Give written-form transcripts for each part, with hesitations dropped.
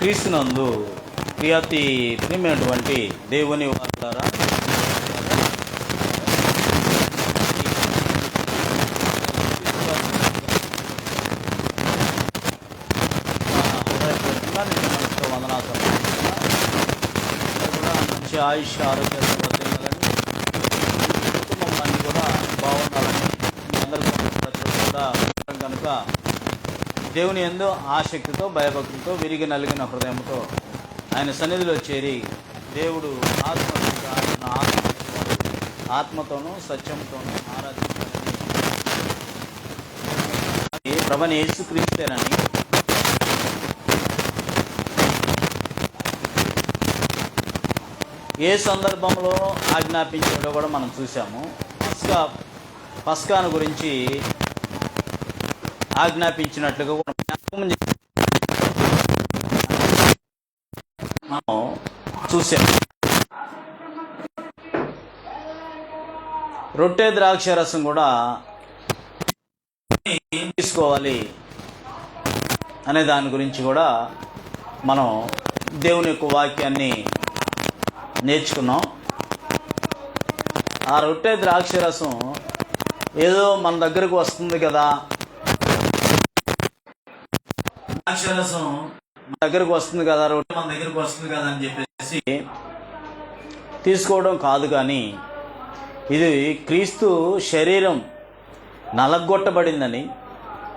క్రీస్తునందు ప్రియమైనటువంటి దేవుని వారులారా, మంచి ఆయుష్ ఆరోగ్యాలు వర్ధిల్లాలని, కుటుంబం అన్నీ కూడా బాగుండాలని మీ అందరికీ కూడా కనుక దేవుని యందు ఆసక్తితో భయభక్తితో విరిగి నలిగిన హృదయంతో ఆయన సన్నిధిలో చేరి దేవుడు ఆత్మతోనూ సత్యంతోనూ ఆరాధించాలని ప్రభువైన యేసుక్రీస్తేనని ఏ సందర్భంలో ఆజ్ఞాపించాడో కూడా మనం చూసాము. పస్కాను గురించి ఆజ్ఞాపించినట్లుగా కూడా మనం చూసాం. రొట్టె ద్రాక్ష రసం కూడా తీసుకోవాలి అనే దాని గురించి కూడా మనం దేవుని యొక్క వాక్యాన్ని నేర్చుకున్నాం. ఆ రొట్టె ద్రాక్ష రసం ఏదో మన దగ్గరకు వస్తుంది కదా, ద్రాక్షరసం మన దగ్గరకు వస్తుంది కదా, రొట్టె మన దగ్గరకు వస్తుంది కదా అని చెప్పేసి తీసుకోవడం కాదు. కానీ ఇది క్రీస్తు శరీరం నలగొట్టబడిందని,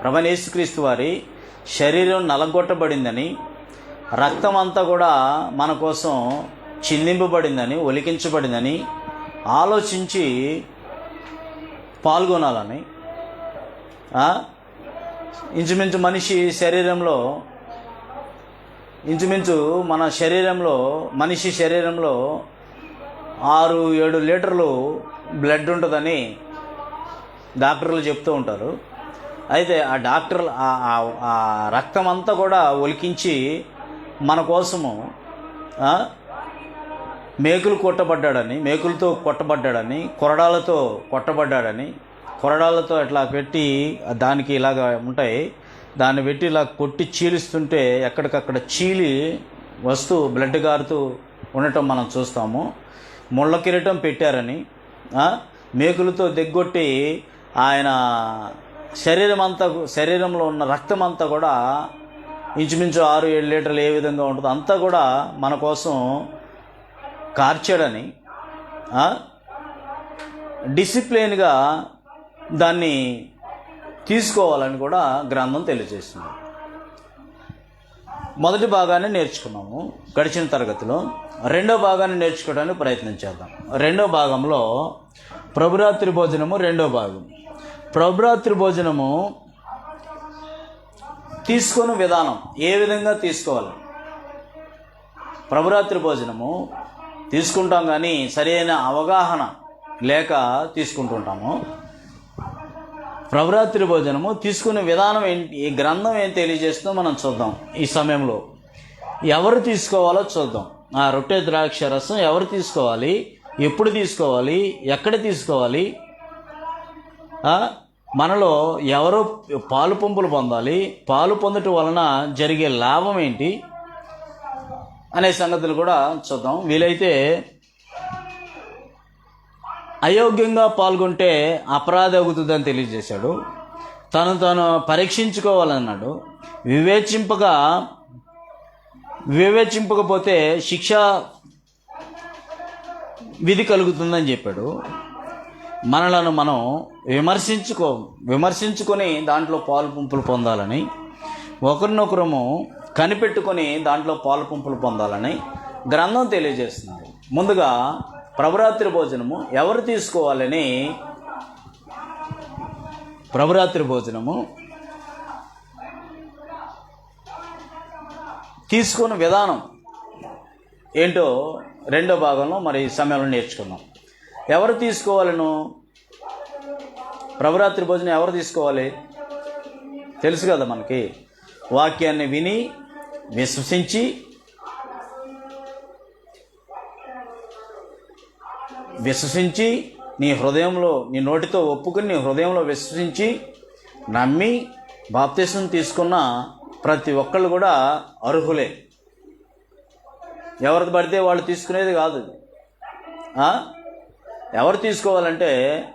ప్రభువైన యేసుక్రీస్తు వారి శరీరం నలగొట్టబడిందని, రక్తం అంతా కూడా మన కోసం చిందింపబడిందని, ఒలికించబడిందని ఆలోచించి పాల్గొనాలని, ఇంచుమించు మనిషి శరీరంలో మనిషి శరీరంలో 6-7 లీటర్లు బ్లడ్ ఉంటుందని డాక్టర్లు చెప్తూ ఉంటారు. అయితే ఆ డాక్టర్లు ఆ రక్తం అంతా కూడా ఒలికించి మన కోసము మేకులతో కొట్టబడ్డాడని, కొరడాలతో ఇట్లా పెట్టి, దానికి ఇలాగ ఉంటాయి, దాన్ని పెట్టి ఇలా కొట్టి చీలుస్తుంటే ఎక్కడికక్కడ చీలి వస్తూ బ్లడ్ గారుతూ ఉండటం మనం చూస్తాము. ముళ్ళ కిరీటం పెట్టారని, మేకులతో దిగ్గొట్టి ఆయన శరీరంలో ఉన్న రక్తం అంతా కూడా ఇంచుమించు 6-7 లీటర్లు ఏ విధంగా ఉంటుందో అంతా కూడా మన కోసం కార్చాడని, డిసిప్లిన్గా దాన్ని తీసుకోవాలని కూడా గ్రంథం తెలియజేస్తుంది. మొదటి భాగాన్ని నేర్చుకున్నాము గడిచిన తరగతిలో. రెండో భాగాన్ని నేర్చుకోవడానికి ప్రయత్నం చేద్దాం. రెండో భాగంలో ప్రభురాత్రి భోజనము రెండో భాగం. ప్రభురాత్రి భోజనము తీసుకునే విధానం, ఏ విధంగా తీసుకోవాలి. ప్రభురాత్రి భోజనము తీసుకుంటాం కానీ సరైన అవగాహన లేక తీసుకుంటుంటాము. ప్రభురాత్రి భోజనము తీసుకునే విధానం ఏంటి, ఈ గ్రంథం ఏం తెలియజేస్తుందో మనం చూద్దాం. ఈ సమయంలో ఎవరు తీసుకోవాలో చూద్దాం. ఆ రొట్టె ద్రాక్ష రసం ఎవరు తీసుకోవాలి, ఎప్పుడు తీసుకోవాలి, ఎక్కడ తీసుకోవాలి, మనలో ఎవరో పాలు పంపులు పొందాలి, పాలు పొందటం వలన జరిగే లాభం ఏంటి అనే సంగతులు కూడా చూద్దాం. వీలైతే అయోగ్యంగా పాల్గొంటే అపరాధి అవుతుందని తెలియజేశాడు. తను పరీక్షించుకోవాలన్నాడు. వివేచింపకపోతే శిక్షా విధి కలుగుతుందని చెప్పాడు. మనలను మనం విమర్శించుకొని దాంట్లో పాలు పంపులు పొందాలని, ఒకరినొకరము కనిపెట్టుకొని దాంట్లో పాలు పంపులు పొందాలని గ్రంథం తెలియజేస్తుంది. ముందుగా ప్రభురాత్రి భోజనము ఎవరు తీసుకోవాలని, ప్రభురాత్రి భోజనము తీసుకునే విధానం ఏంటో రెండో భాగంలో మరి సమయంలో నేర్చుకుందాం. ఎవరు తీసుకోవాలను, ప్రభురాత్రి భోజనం ఎవరు తీసుకోవాలి తెలుసు కదా మనకి. వాక్యాన్ని విని విశ్వసించి నీ హృదయంలో, నీ నోటితో ఒప్పుకుని నీ హృదయంలో విశ్వసించి నమ్మి బాప్తిసం తీసుకున్న ప్రతి ఒక్కళ్ళు కూడా అర్హులే. ఎవరిది పడితే వాళ్ళు తీసుకునేది కాదు. ఎవరు తీసుకోవాలంటే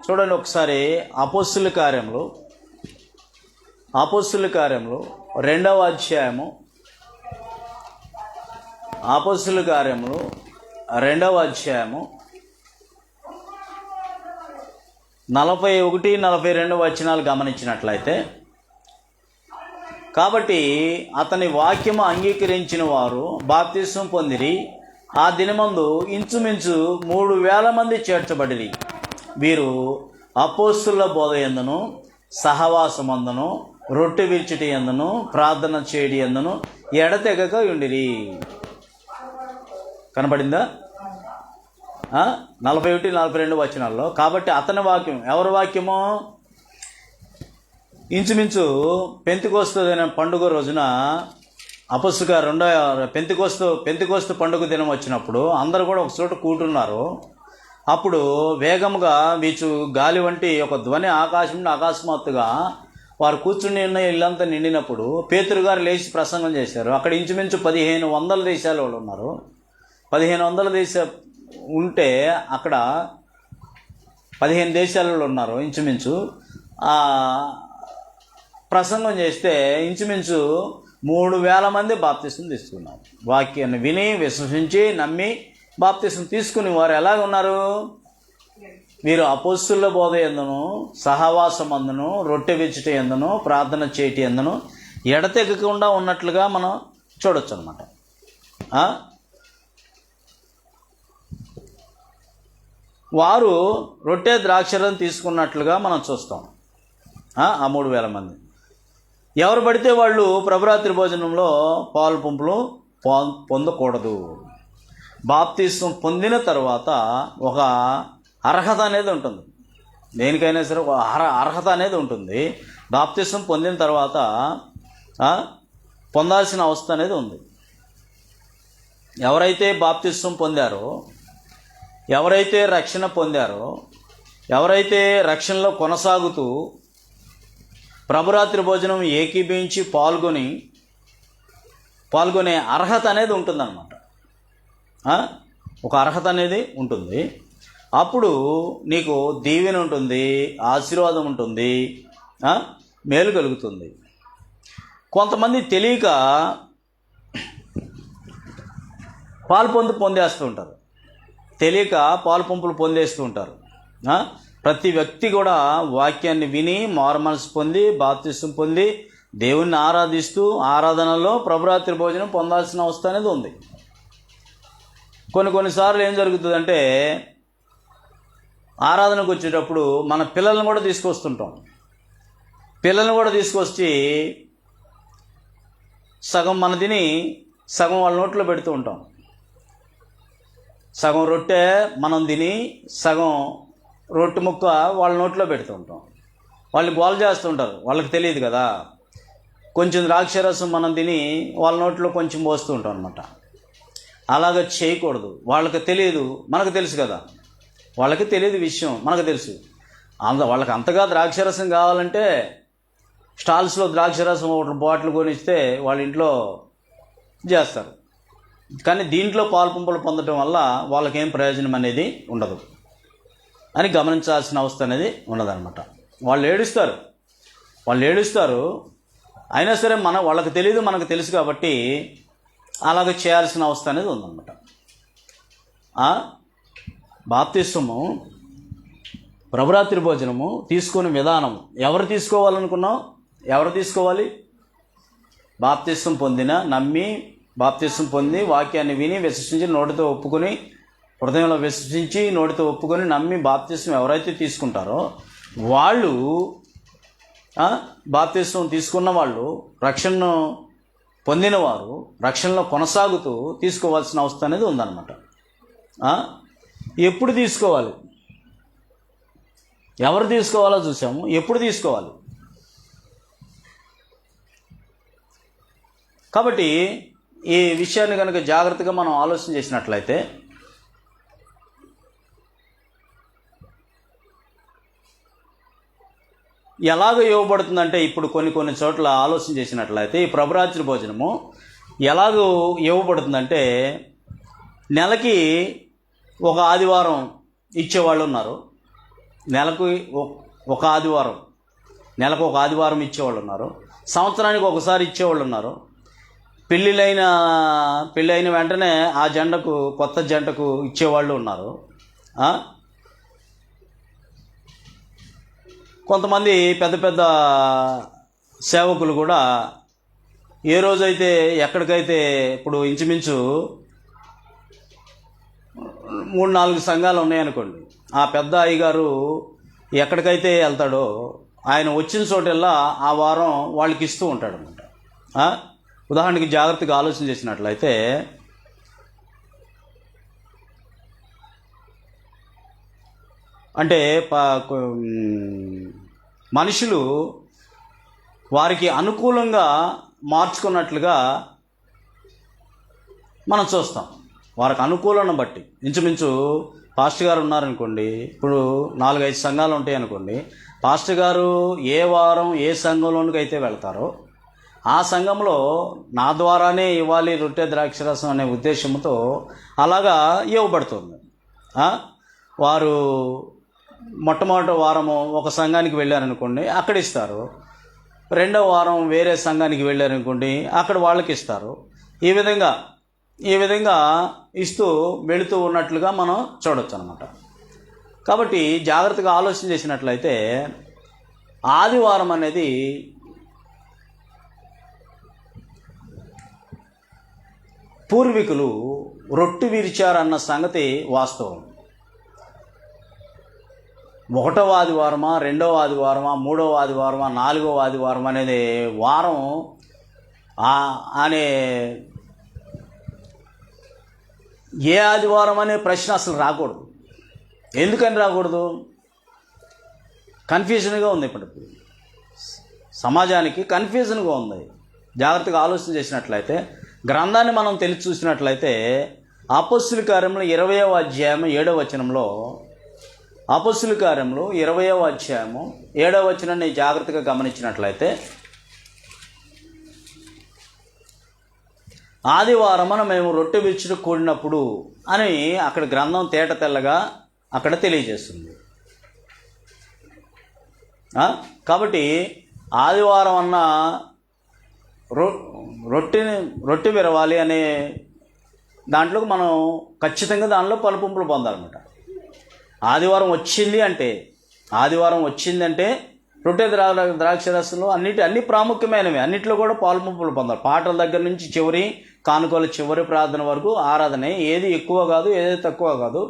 చూడండి ఒకసారి అపోస్తుల కార్యములు 2వ అధ్యాయము, అపోస్తుల కార్యములు 2వ అధ్యాయము 41, 42 వచనాలు గమనించినట్లయితే, కాబట్టి అతని వాక్యము అంగీకరించిన వారు బాప్తిసం పొందిరి. ఆ దినమందు ఇంచుమించు 3,000 మంది చేర్చబడిరి. వీరు అపోస్తుల బోధ యందును, సహవాసమందును, రొట్టె విరుచుట యందును, ప్రార్థన చేయడి యందును ఎడతెగక ఉండిరి. కనబడిందా? 41, 42 వచనాల్లో. కాబట్టి అతని వాక్యం, ఎవరి వాక్యము? ఇంచుమించు పెంతెకొస్తు పండుగ రోజున అపొస్తలుల పెంతెకొస్తు పండుగ దినం వచ్చినప్పుడు అందరూ కూడా ఒక చోట కూటున్నారు. అప్పుడు వేగముగా వీచు గాలి వంటి ఒక ధ్వని ఆకాశం నుండి అకస్మాత్తుగా వారు కూర్చుని ఉన్న ఇల్లంతా నిండినప్పుడు పేతురు గారు లేచి ప్రసంగం చేశారు. అక్కడ ఇంచుమించు 1500 దేశాల వాళ్ళు ఉన్నారు. 1500 దేశం ఉంటే అక్కడ 15 దేశాలలో ఉన్నారు. ఇంచుమించు ప్రసంగం చేస్తే ఇంచుమించు 3,000 మంది బాప్తిసం తీసుకున్నారు. వాక్యాన్ని విని విశ్వసించి నమ్మి బాప్తిసం తీసుకుని వారు ఎలాగ ఉన్నారు? వీరు అపోస్తుల బోధ యందును, సహవాసమందును, రొట్టె విరుచుట యందును, ప్రార్థన చేయటి యందును ఎడతెగకుండా ఉన్నట్లుగా మనం చూడొచ్చు అనమాట. వారు రొట్టె ద్రాక్షరసం తీసుకున్నట్లుగా మనం చూస్తాం. ఆ 3,000 మంది ఎవరు పడితే వాళ్ళు ప్రభురాత్రి భోజనంలో పాలు పంపులు పొందకూడదు. బాప్తిసం పొందిన తర్వాత ఒక అర్హత అనేది ఉంటుంది. దేనికైనా సరే ఒక అర్హత అనేది ఉంటుంది. బాప్తిసం పొందిన తర్వాత పొందాల్సిన అవస్థ అనేది ఉంది. ఎవరైతే బాప్తిసం పొందారో, ఎవరైతే రక్షణ పొందారో, ఎవరైతే రక్షణలో కొనసాగుతూ ప్రభురాత్రి భోజనం ఏకీభవించి పాల్గొనే అర్హత అనేది ఉంటుందన్నమాట. ఒక అర్హత అనేది ఉంటుంది. అప్పుడు నీకు దీవెన ఉంటుంది, ఆశీర్వాదం ఉంటుంది, మేలు కలుగుతుంది. కొంతమంది తెలియక పొందేస్తూ ఉంటారు. తెలియక పాలు పంపులు పొందేస్తూ ఉంటారు. ప్రతి వ్యక్తి కూడా వాక్యాన్ని విని మారు మనసు పొంది బాప్తిసం పొంది దేవుణ్ణి ఆరాధిస్తూ ఆరాధనలో ప్రభురాత్రి భోజనం పొందాల్సిన అవస్థ అనేది ఉంది. కొన్నిసార్లు ఏం జరుగుతుందంటే ఆరాధనకు వచ్చేటప్పుడు మన పిల్లల్ని కూడా తీసుకొస్తుంటాం. పిల్లల్ని కూడా తీసుకొచ్చి సగం మన తిని సగం వాళ్ళ నోట్లో పెడుతూ ఉంటాం. సగం రొట్టె మనం తిని సగం రొట్టె ముక్క వాళ్ళ నోట్లో పెడుతూ ఉంటాం. వాళ్ళు గోల చేస్తుంటారు, వాళ్ళకి తెలియదు కదా. కొంచెం ద్రాక్షరసం మనం తిని వాళ్ళ నోట్లో కొంచెం పోస్తూ ఉంటాం అనమాట. అలాగ చేయకూడదు. వాళ్ళకి తెలియదు, మనకు తెలుసు కదా. వాళ్ళకి తెలియదు విషయం, మనకు తెలుసు. వాళ్ళకి అంతగా ద్రాక్షరసం కావాలంటే స్టాల్స్లో ద్రాక్షరసం ఒక బాటిల్ కొనిస్తే వాళ్ళ ఇంట్లో చేస్తారు. కానీ దీంట్లో పాలు పంపులు పొందడం వల్ల వాళ్ళకేం ప్రయోజనం అనేది ఉండదు అని గమనించాల్సిన అవస్థ అనేది ఉన్నదన్నమాట. వాళ్ళు ఏడుస్తారు. అయినా సరే వాళ్ళకి తెలియదు, మనకు తెలుసు కాబట్టి అలాగ చేయాల్సిన అవస్థ అనేది ఉందన్నమాట. బాప్తిసము, ప్రభురాత్రి భోజనము తీసుకునే విధానం ఎవరు తీసుకోవాలనుకున్నాం? ఎవరు తీసుకోవాలి? బాప్తిసం పొందిన, నమ్మి బాప్తిసం పొంది వాక్యాన్ని విని విశ్వసించి నోటితో ఒప్పుకొని, హృదయంలో విశ్వసించి నోటితో ఒప్పుకొని నమ్మి బాప్తిసం ఎవరైతే తీసుకుంటారో వాళ్ళు, బాప్తిసం తీసుకున్న వాళ్ళు, రక్షణను పొందినవారు రక్షణలో కొనసాగుతూ తీసుకోవాల్సిన అవస్థ అనేది ఉందన్నమాట. ఎప్పుడు తీసుకోవాలి, ఎవరు తీసుకోవాలో చూసాము. ఎప్పుడు తీసుకోవాలి? కాబట్టి ఈ విషయాన్ని కనుక జాగ్రత్తగా మనం ఆలోచన చేసినట్లయితే ఎలాగ ఇవ్వబడుతుందంటే, ఇప్పుడు కొన్ని చోట్ల ఆలోచన చేసినట్లయితే ఈ ప్రభురాత్రి భోజనము ఎలాగో ఇవ్వబడుతుందంటే నెలకి ఒక ఆదివారం ఇచ్చేవాళ్ళు ఉన్నారు. నెలకు ఒక ఆదివారం, నెలకు ఒక ఆదివారం ఇచ్చేవాళ్ళు ఉన్నారు. సంవత్సరానికి ఒకసారి ఇచ్చేవాళ్ళు ఉన్నారు. పెళ్ళైన వెంటనే ఆ జంటకు, కొత్త జంటకు ఇచ్చేవాళ్ళు ఉన్నారు. కొంతమంది పెద్ద పెద్ద సేవకులు కూడా ఏ రోజైతే ఎక్కడికైతే, ఇప్పుడు ఇంచుమించు 3-4 సంఘాలు ఉన్నాయనుకోండి, ఆ పెద్ద అయ్యగారు ఎక్కడికైతే వెళ్తాడో ఆయన వచ్చిన చోటల్లా ఆ వారం వాళ్ళకి ఇస్తూ ఉంటాడు అనమాట. ఉదాహరణకి జాగ్రత్తగా ఆలోచన చేసినట్లయితే అంటే మనుషులు వారికి అనుకూలంగా మార్చుకున్నట్లుగా మనం చూస్తాం. వారికి అనుకూలను బట్టి ఇంచుమించు పాస్టర్ గారు ఉన్నారనుకోండి, ఇప్పుడు 4-5 సంఘాలు ఉంటాయి అనుకోండి, పాస్టర్ గారు ఏ వారం ఏ సంఘంలోనికి అయితే వెళ్తారో ఆ సంఘంలో నా ద్వారానే ఇవ్వాలి రొట్టె ద్రాక్షరసం అనే ఉద్దేశంతో అలాగా ఇవ్వబడుతుంది. వారు మొట్టమొదటి వారము ఒక సంఘానికి వెళ్ళారనుకోండి, అక్కడ ఇస్తారు. రెండవ వారం వేరే సంఘానికి వెళ్ళారనుకోండి, అక్కడ వాళ్ళకి ఇస్తారు. ఈ విధంగా ఇస్తూ వెళుతూ ఉన్నట్లుగా మనం చూడొచ్చు అనమాట. కాబట్టి జాగ్రత్తగా ఆలోచన చేసినట్లయితే ఆదివారం అనేది పూర్వీకులు రొట్టె విరిచారన్న సంగతి వాస్తవం. 1వ ఆదివారమా, 2వ ఆదివారమా, 3వ ఆదివారమా, 4వ ఆదివారం అనేది వారం అనే ఏ ఆదివారం అనే ప్రశ్న అసలు రాకూడదు. ఎందుకని రాకూడదు? కన్ఫ్యూజన్గా ఉంది. ఇప్పుడు సమాజానికి కన్ఫ్యూజన్గా ఉంది. జాగ్రత్తగా ఆలోచన చేసినట్లయితే గ్రంథాన్ని మనం తెలిసి చూసినట్లయితే అపొస్తలుల కార్యములు 20వ అధ్యాయం 7వ వచనంలో, అపొస్తలుల కార్యములు 20వ అధ్యాయము 7వ వచనాన్ని జాగ్రత్తగా గమనించినట్లయితే ఆదివారమున మేము రొట్టె విరుచుట కూడినప్పుడు అని అక్కడ గ్రంథం తేట తెల్లగా అక్కడ తెలియజేస్తుంది. కాబట్టి ఆదివారం అన్న రొట్టె విరవాలి అనే దాంట్లో మనం ఖచ్చితంగా దానిలో పలుపుంపులు పొందాలన్నమాట. ఆదివారం వచ్చిందంటే రొట్టె ద్రాక్షరసంలో అన్ని ప్రాముఖ్యమైనవి, అన్నింటిలో కూడా పాలుపంపులు పొందాలి. పాటల దగ్గర నుంచి కానుకల చివరి ప్రార్థన వరకు ఆరాధనే. ఏది ఎక్కువ కాదు, ఏది తక్కువ కాదు.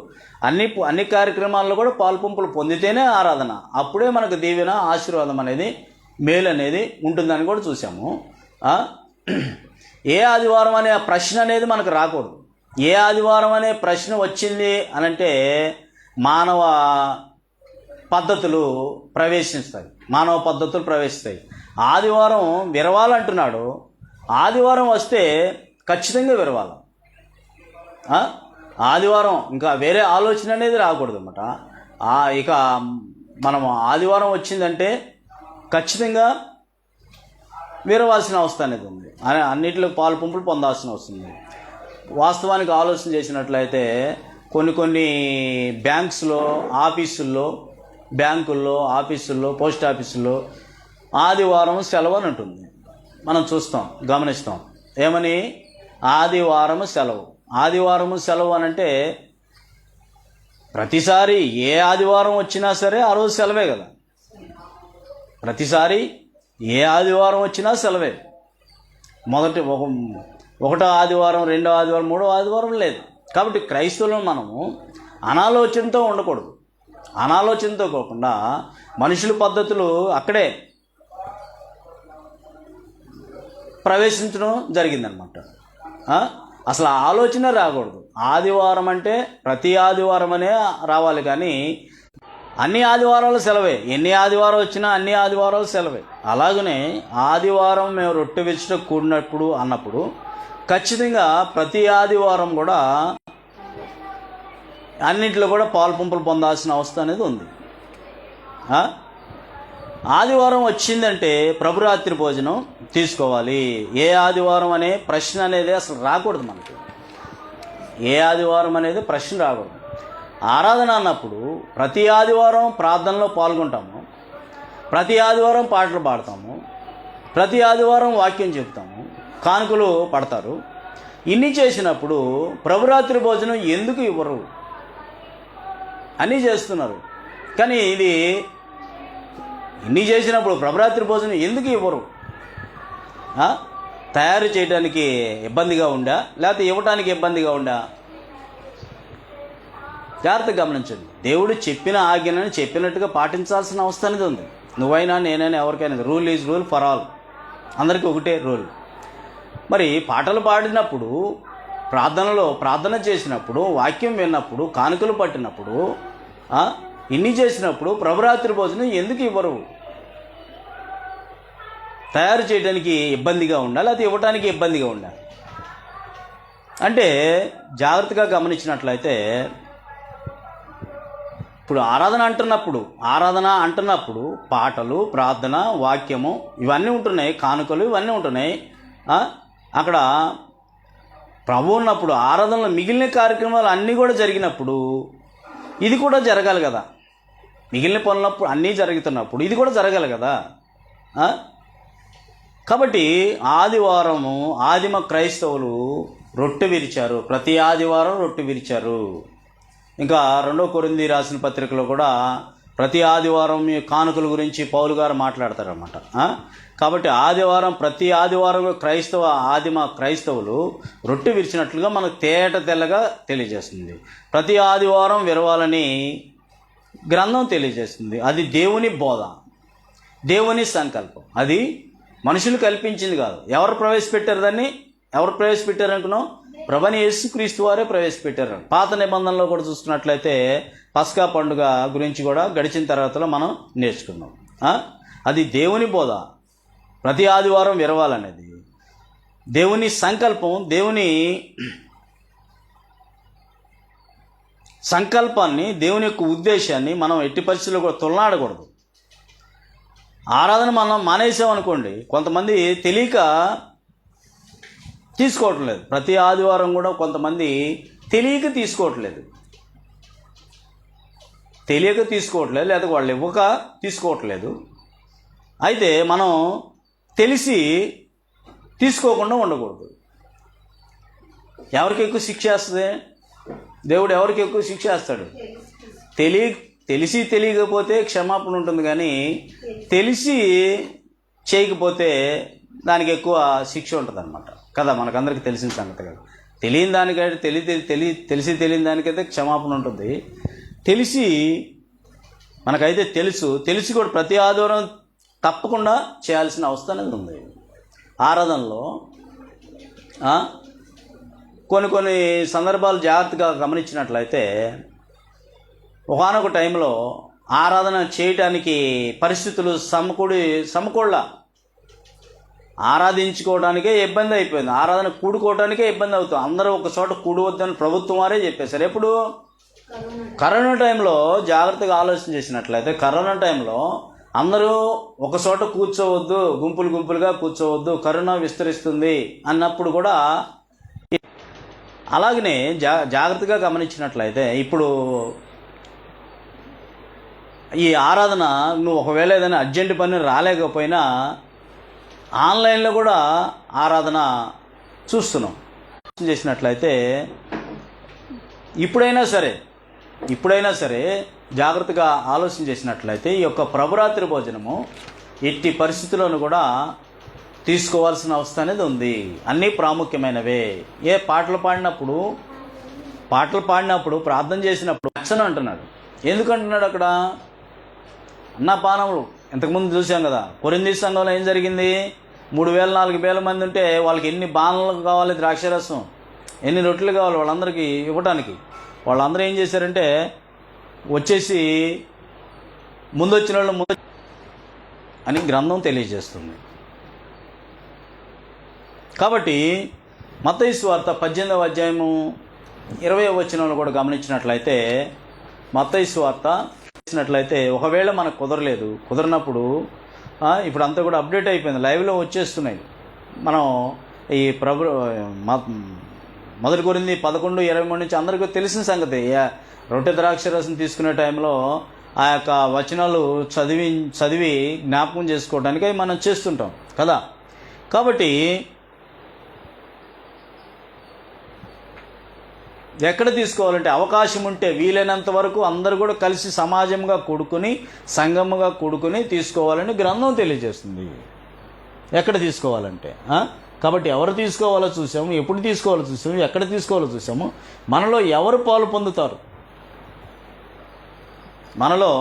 అన్ని కార్యక్రమాల్లో కూడా పాలుపంపులు పొందితేనే ఆరాధన. అప్పుడే మనకు దీవెన, ఆశీర్వాదం అనేది, మేలు అనేది ఉంటుందని కూడా చూసాము. ఏ ఆదివారం అనే ప్రశ్న అనేది మనకు రాకూడదు. ఏ ఆదివారం అనే ప్రశ్న వచ్చింది అనంటే మానవ పద్ధతులు ప్రవేశిస్తాయి. ఆదివారం విరవాలంటున్నాడు. ఆదివారం వస్తే ఖచ్చితంగా విరవాలి. ఆదివారం ఇంకా వేరే ఆలోచన అనేది రాకూడదు అన్నమాట. ఇక మనం ఆదివారం వచ్చిందంటే ఖచ్చితంగా విరవాల్సిన అవస్థ అనేది ఉంది. అన్నింటిలో పాలుపంపులు పొందాల్సిన వస్తుంది. వాస్తవానికి ఆలోచన చేసినట్లయితే కొన్ని బ్యాంకుల్లో, ఆఫీసుల్లో, పోస్ట్ ఆఫీసుల్లో ఆదివారం సెలవు అని ఉంటుంది. మనం గమనిస్తాం. ఏమని? ఆదివారం సెలవు అనంటే ప్రతిసారి ఏ ఆదివారం వచ్చినా సరే ఆ రోజు సెలవే కదా. ప్రతిసారి ఏ ఆదివారం వచ్చినా సెలవే. ఒకటో ఆదివారం, 2వ ఆదివారం, 3వ ఆదివారం లేదు. కాబట్టి క్రైస్తవులను మనము అనాలోచనతో ఉండకూడదు. అనాలోచనతో కాకుండా మనుషుల పద్ధతులు అక్కడే ప్రవేశించడం జరిగిందనమాట. అసలు ఆలోచన రాకూడదు. ఆదివారం అంటే ప్రతి ఆదివారం అనే రావాలి, కానీ అన్ని ఆదివారాలు సెలవే. ఎన్ని ఆదివారం వచ్చినా అన్ని ఆదివారాలు సెలవే. అలాగనే ఆదివారం మేము రొట్టె విరుచుట కూడినప్పుడు అన్నప్పుడు ఖచ్చితంగా ప్రతి ఆదివారం కూడా అన్నింటిలో కూడా పాలుపంపులు పొందాల్సిన అవస్థ అనేది ఉంది. ఆదివారం వచ్చిందంటే ప్రభురాత్రి భోజనం తీసుకోవాలి. ఏ ఆదివారం అనే ప్రశ్న అనేది అసలు రాకూడదు మనకి. ఏ ఆదివారం అనేది ప్రశ్న రాకూడదు. ఆరాధన అన్నప్పుడు ప్రతి ఆదివారం ప్రార్థనలో పాల్గొంటాము, ప్రతి ఆదివారం పాటలు పాడతాము, ప్రతి ఆదివారం వాక్యం చెప్తాము, కానుకలు పడతారు. ఇన్ని చేసినప్పుడు ప్రభురాత్రి భోజనం ఎందుకు ఇవ్వరు? అన్నీ చేస్తున్నారు, కానీ ఇది ఇన్ని చేసినప్పుడు ప్రభురాత్రి భోజనం ఎందుకు ఇవ్వరు? తయారు చేయడానికి ఇబ్బందిగా ఉందా, లేకపోతే ఇవ్వటానికి ఇబ్బందిగా ఉందా? జాగ్రత్తగా గమనించండి. దేవుడు చెప్పిన ఆజ్ఞలను చెప్పినట్టుగా పాటించాల్సిన అవసరం అనేది ఉంది. నువ్వైనా నేనైనా ఎవరికైనా rule is rule for all, అందరికీ ఒకటే రూల్. మరి పాటలు పాడినప్పుడు, ప్రార్థనలో ప్రార్థన చేసినప్పుడు, వాక్యం విన్నప్పుడు, కానుకలు పట్టినప్పుడు, ఇన్ని చేసినప్పుడు ప్రభురాత్రి భోజనం ఎందుకు ఇవ్వరు? తయారు చేయడానికి ఇబ్బందిగా ఉండాలి, లేకపోతే ఇవ్వటానికి ఇబ్బందిగా ఉండాలి అంటే జాగ్రత్తగా గమనించినట్లయితే, ఇప్పుడు ఆరాధన అంటున్నప్పుడు పాటలు, ప్రార్థన, వాక్యము ఇవన్నీ ఉంటున్నాయి, కానుకలు ఇవన్నీ ఉంటున్నాయి. అక్కడ ప్రభు ఉన్నప్పుడు ఆరాధనలో మిగిలిన కార్యక్రమాలు అన్నీ కూడా జరిగినప్పుడు ఇది కూడా జరగాలి కదా. మిగిలిన పనులప్పుడు అన్నీ జరుగుతున్నప్పుడు ఇది కూడా జరగాలి కదా. కాబట్టి ఆదివారము ఆదిమ క్రైస్తవులు రొట్టె విరిచారు, ప్రతి ఆదివారం రొట్టె విరిచారు. ఇంకా 2 కొరింథీ రాసిన పత్రికలో కూడా ప్రతి ఆదివారం ఈ కానుకల గురించి పౌలు గారు మాట్లాడతారన్నమాట. కాబట్టి ప్రతి ఆదివారం ఆదిమ క్రైస్తవులు రొట్టె విరిచినట్లుగా మనకు తెల్లగా తెలియజేస్తుంది. ప్రతి ఆదివారం విరవాలని గ్రంథం తెలియజేస్తుంది. అది దేవుని బోధ, దేవుని సంకల్పం. అది మనుషులు కల్పించింది కాదు. ఎవరు ప్రవేశపెట్టారు దాన్ని? ఎవరు ప్రవేశపెట్టారు అనుకున్నాం? ప్రభువైన యేసుక్రీస్తు వారే ప్రవేశపెట్టారు. పాత నిబంధనలో కూడా చూస్తున్నట్లయితే పస్కా పండుగ గురించి కూడా గడిచిన తరగతిలో మనం నేర్చుకున్నాం. అది దేవుని బోధ, ప్రతి ఆదివారం విరవాలనేది దేవుని సంకల్పం. దేవుని సంకల్పాన్ని, దేవుని యొక్క ఉద్దేశాన్ని మనం ఎట్టి పరిస్థితుల్లో కూడా తొలనాడకూడదు. ఆరాధన మనం మానేసామనుకోండి, కొంతమంది తెలియక తీసుకోవట్లేదు. ప్రతి ఆదివారం కూడా కొంతమంది తెలియక తీసుకోవట్లేదు, లేదా వాళ్ళు ఇవ్వక తీసుకోవట్లేదు. అయితే మనం తెలిసి తీసుకోకుండా ఉండకూడదు. ఎవరికి ఎక్కువ శిక్ష వేస్తుంది? దేవుడు ఎవరికి ఎక్కువ శిక్ష వేస్తాడు? తెలిసి తెలియకపోతే క్షమాపణ ఉంటుంది, కానీ తెలిసి చేయకపోతే దానికి ఎక్కువ శిక్ష ఉంటుంది అన్నమాట కదా. మనకందరికీ తెలిసిన సంగతి కదా. తెలియని దానికైతే తెలియని దానికైతే క్షమాపణ ఉంటుంది. మనకైతే తెలిసి కూడా ప్రతి ఆదివారం తప్పకుండా చేయాల్సిన అవసరం అనేది ఉంది. ఆరాధనలో కొన్ని సందర్భాలు జాగ్రత్తగా గమనించినట్లయితే, ఒకానొక టైంలో ఆరాధన చేయటానికి పరిస్థితులు సమకూడ ఆరాధించుకోవడానికే ఇబ్బంది అయిపోయింది. ఆరాధన కూడుకోవడానికే ఇబ్బంది అవుతుంది. అందరూ ఒక చోట కూడవద్దని ప్రభుత్వం వారే చెప్పేశారు. ఎప్పుడు? కరోనా టైంలో జాగ్రత్తగా ఆలోచన చేసినట్లయితే, కరోనా టైంలో అందరూ ఒక చోట కూర్చోవద్దు, గుంపులుగా కూర్చోవద్దు, కరోనా విస్తరిస్తుంది అన్నప్పుడు కూడా అలాగనే జాగ్రత్తగా గమనించినట్లయితే, ఇప్పుడు ఈ ఆరాధన నువ్వు ఒకవేళ ఏదైనా అర్జెంట్ పని రాలేకపోయినా ఆన్లైన్లో కూడా ఆరాధన చూస్తున్నాం. చేసినట్లయితే ఇప్పుడైనా సరే జాగ్రత్తగా ఆలోచన చేసినట్లయితే ఈ యొక్క ప్రభురాత్రి భోజనము ఎట్టి పరిస్థితుల్లోనూ కూడా తీసుకోవాల్సిన అవసరం అనేది ఉంది. అన్నీ ప్రాముఖ్యమైనవే. పాటలు పాడినప్పుడు ప్రార్థన చేసినప్పుడు రక్షణ అంటున్నాడు. ఎందుకంటున్నాడు అక్కడ? అన్నపానములు ఇంతకుముందు చూసాం కదా. కొరింథీ సంఘంలో ఏం జరిగింది? 3,000-4,000 మంది ఉంటే వాళ్ళకి ఎన్ని బాణలు కావాలి ద్రాక్షరసం, ఎన్ని రొట్టెలు కావాలి వాళ్ళందరికీ ఇవ్వటానికి. వాళ్ళందరూ ఏం చేశారంటే వచ్చేసి ముందొచ్చిన వాళ్ళు అని గ్రంథం తెలియజేస్తుంది. కాబట్టి మత్తయి సువార్త 18వ అధ్యాయము 20వ వచనంలో కూడా గమనించినట్లయితే, మత్తయి సువార్త చేసినట్లయితే ఒకవేళ మనకు కుదరనప్పుడు ఇప్పుడు అంతా కూడా అప్డేట్ అయిపోయింది, లైవ్లో వచ్చేస్తున్నాయి. మనం ఈ మొదటి కొరింథీ 11:23 నుంచి అందరికీ తెలిసిన సంగతి. రొట్టె ద్రాక్ష రసం తీసుకునే టైంలో ఆ యొక్క వచనాలు చదివి జ్ఞాపకం చేసుకోవడానికి అవి మనం చేస్తుంటాం కదా. కాబట్టి ఎక్కడ తీసుకోవాలంటే అవకాశం ఉంటే వీలైనంత వరకు అందరూ కూడా కలిసి సమాజంగా కూడుకుని సంఘముగా కూడుకుని తీసుకోవాలని గ్రంథం తెలియజేస్తుంది. ఎక్కడ తీసుకోవాలంటే కాబట్టి ఎవరు తీసుకోవాలో చూసాము, ఎప్పుడు తీసుకోవాలో చూసాము, ఎక్కడ తీసుకోవాలో చూసాము. మనలో ఎవరు పాలు పొందుతారు, మనలో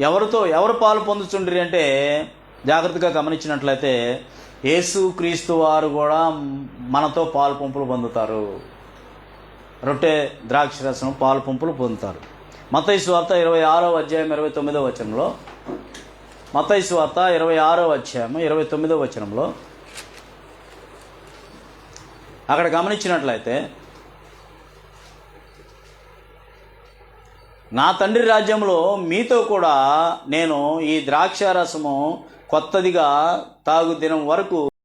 ఎవరు పాలు పొందుతుండ్రి అంటే జాగ్రత్తగా గమనించినట్లయితే యేసు క్రీస్తు వారు కూడా మనతో పాలు పంపులు పొందుతారు. రొట్టె ద్రాక్ష రసం పాలు పంపులు పొందుతారు. మత్తయి సువార్త 26వ అధ్యాయం 29వ వచనంలో, మత్తయి సువార్త 26వ అధ్యాయం 29వ వచనంలో అక్కడ గమనించినట్లయితే, నా తండ్రి రాజ్యంలో మీతో కూడా నేను ఈ ద్రాక్షారసము కొత్తదిగా తాగు దినం వరకు